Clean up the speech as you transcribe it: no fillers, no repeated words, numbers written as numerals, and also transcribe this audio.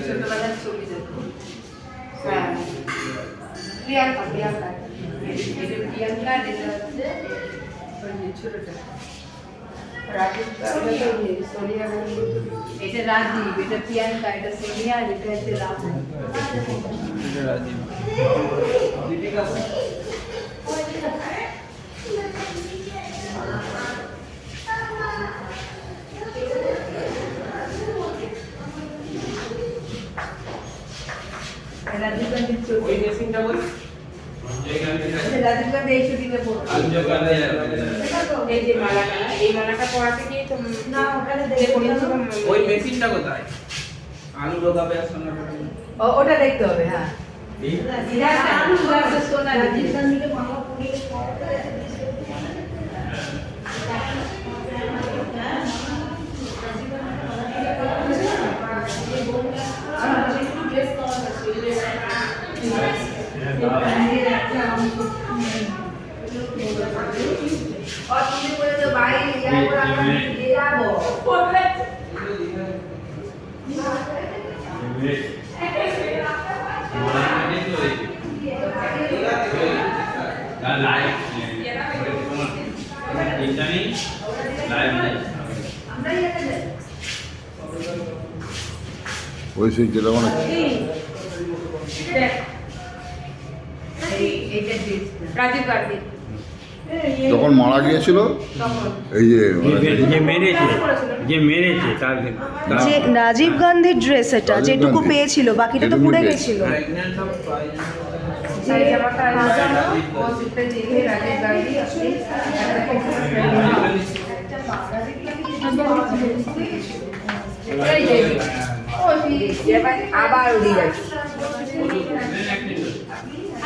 ছোটবেলার ছবি দেখো। হ্যাঁ প্রিয়াঙ্কা প্রিয়াঙ্কা এটা প্রিয়াঙ্কা এটা হচ্ছে ওই ছোটটা রাজীব সোনিয়া গান্ধী এটা রাজীব এটা প্রিয়াঙ্কা এটা সোনিয়া আর এটা হচ্ছে রাজীব এটা রাজীব দীপিকা রাজীব গান্ধীর ছবি ওই ড্রেসিংটা বল রাজীব গান্ধী এই ছবিতে পড়তো এই যে মালাটা এই মালাটা পরাতে কি না ওখানে দেখো ওই মেশিনটা কোথায় আলু লাগাবে আর সোনা ওটা দেখতে হবে হ্যাঁ এটা আলু লাগাবে সোনা রাজীব গান্ধীকে মালা পরিয়ে और तुमने बोले तो भाई यार पूरा ये आबो ওই সেই যেটা মানে রাজীব গান্ধী যখন মারা গিয়েছিল এই যে যে মেরেছে তার যে রাজীব গান্ধীর ড্রেস এটা রাজীব যেটুকু গান্ধী। পেয়েছিল বাকিটা তো যেটুকু পুড়ে পেয়েছিল। গেছিল প্রেগন্যান্ট অফ যে জামাটা সাজানো মসজিদে দিয়ে রাজীব গান্ধী আপনি এই যে ও এবার আবার উড়ে গেছে